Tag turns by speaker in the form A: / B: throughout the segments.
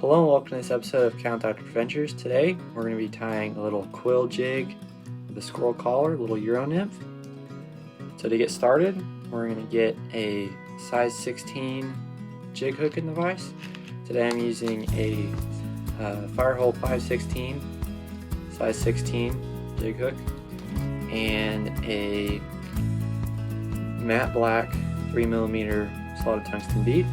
A: Hello and welcome to this episode of Count Dr. Adventures. Today we're going to be tying a little quill jig with a squirrel collar, a little Euro nymph. So to get started, we're going to get a size 16 jig hooking device. Today I'm using a Firehole 516 size 16 jig hook and a matte black 3mm slotted tungsten bead.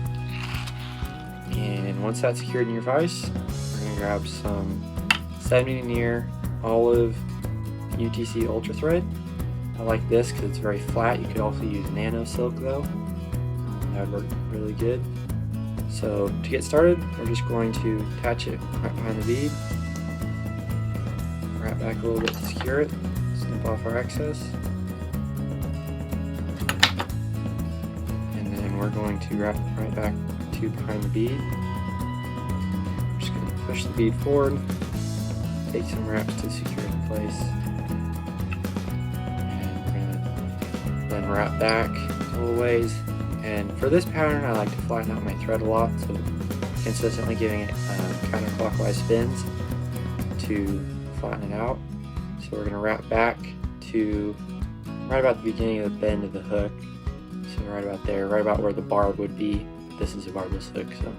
A: And once that's secured in your vise, we're going to grab some 70 near olive UTC Ultra Thread. I like this because it's very flat. You could also use nano silk though. That would work really good. So to get started, we're just going to attach it right behind the bead. Wrap back a little bit to secure it. Snip off our excess. And then we're going to wrap it right back to behind the bead. I'm just going to push the bead forward, take some wraps to secure it in place, and we're going to then wrap back a little ways. And for this pattern I like to flatten out my thread a lot, so consistently giving it counterclockwise spins to flatten it out. So we're going to wrap back to right about the beginning of the bend of the hook, so right about there, right about where the barb would be. This is a barbless hook, so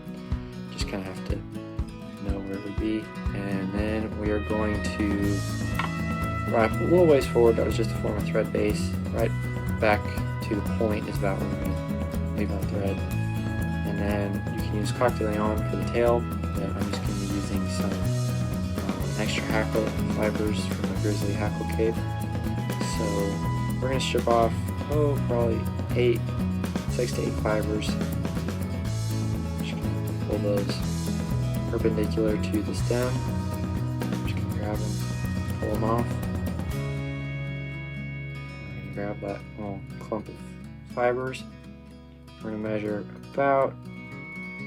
A: just kind of have to know where it would be. And then we are going to wrap a little ways forward. That was just to form a thread base. Right back to the point is about where we're going to leave our thread. And then you can use cocktailing on for the tail, but I'm just going to be using some extra hackle fibers from the Grizzly Hackle Cape. So we're going to strip off, probably 6 to 8 fibers. Pull those perpendicular to the stem. I'm just going to grab them, pull them off. We're going to grab that little clump of fibers. We're going to measure about,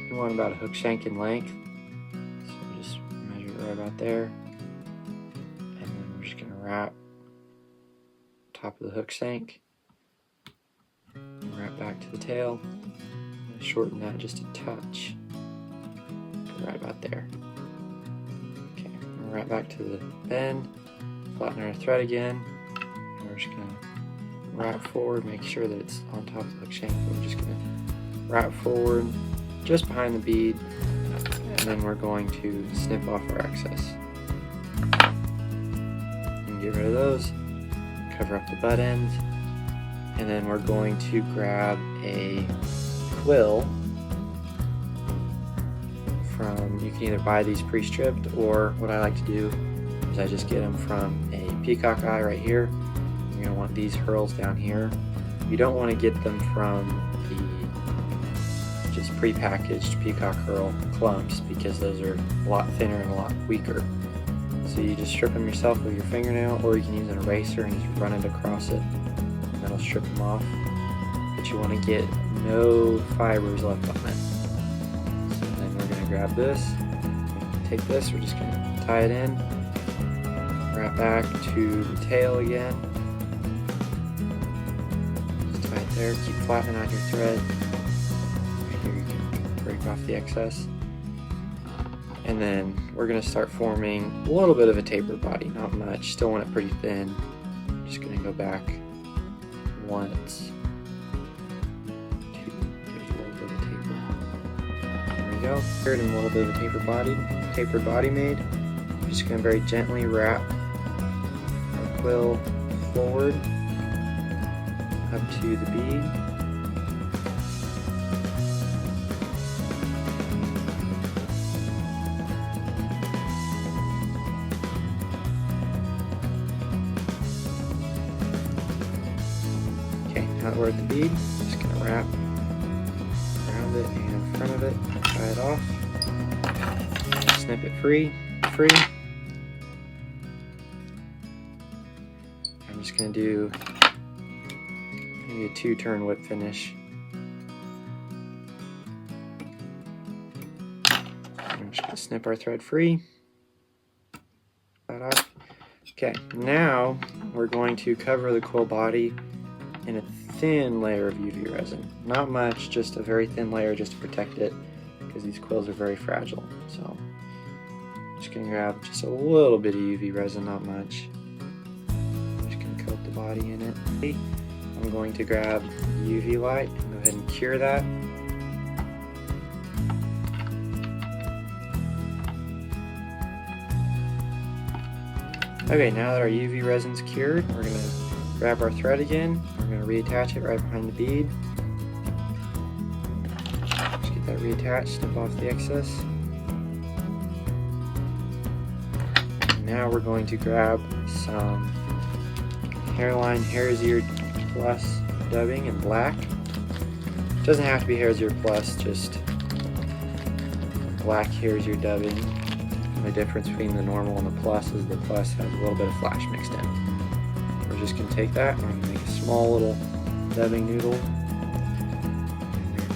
A: you want about a hook shank in length. So we just measure it right about there. And then we're just going to wrap top of the hook shank. Wrap back to the tail. I'm going to shorten that just a touch. Right about there. Okay, we'll wrap back to the bend, flatten our thread again, and we're just going to wrap forward, make sure that it's on top of the hook shank. We're just going to wrap forward just behind the bead, and then we're going to snip off our excess. And get rid of those, cover up the butt ends, and then we're going to grab a quill. You can either buy these pre-stripped, or what I like to do is I just get them from a peacock eye right here. You're going to want these hurls down here. You don't want to get them from the just pre-packaged peacock hurl clumps, because those are a lot thinner and a lot weaker. So you just strip them yourself with your fingernail, or you can use an eraser and just run it across it, and that'll strip them off. But you want to get no fibers left on it. Grab this, take this, we're just going to tie it in, wrap back to the tail again, just tie it there, keep flattening out your thread. Right here you can break off the excess. And then we're going to start forming a little bit of a tapered body, not much, still want it pretty thin. Just going to go back once. Go. Here's a little bit of a tapered body made. I'm just going to very gently wrap our quill forward up to the bead. Okay, now that we're at the bead, I'm just going to wrap around it and in front of it. Tie it off, snip it free. I'm just going to do maybe a 2-turn whip finish. I'm just going to snip our thread free. That off. Okay, now we're going to cover the quill body in a thin layer of UV resin. Not much, just a very thin layer just to protect it. because these quills are very fragile. So I'm just going to grab just a little bit of UV resin, not much. Just going to coat the body in it. I'm going to grab UV light and go ahead and cure that. Okay, now that our UV resin's cured, we're going to grab our thread again. We're going to reattach it right behind the bead. Just get that reattached, snip off the excess. Now we're going to grab some Hairline Hare's Ear Plus dubbing in black. It doesn't have to be Hare's Ear Plus, just black Hare's Ear dubbing. The difference between the normal and the plus is the plus has a little bit of flash mixed in. We're just going to take that and we're going to make a small little dubbing noodle. And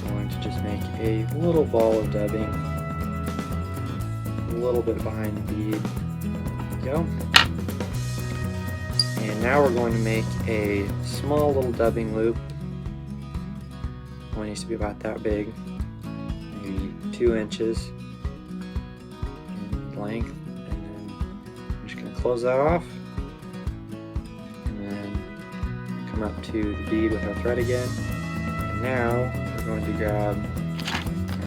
A: we're going to just make a little ball of dubbing a little bit behind the bead. There we go. And now we're going to make a small little dubbing loop. One needs to be about that big, maybe 2 inches. Length, and then I'm just going to close that off, and then come up to the bead with our thread again, and now we're going to grab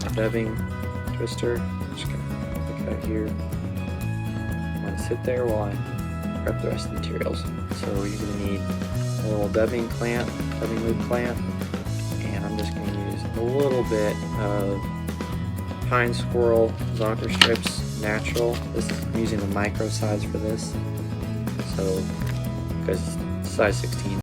A: our dubbing twister. I'm just going to put that here. I'm going to sit there while I prep the rest of the materials. So you're going to need a little dubbing clamp, dubbing loop clamp, and I'm just going to use a little bit of pine squirrel zonker strips. Natural. I'm using the micro size for this, so because it's size 16.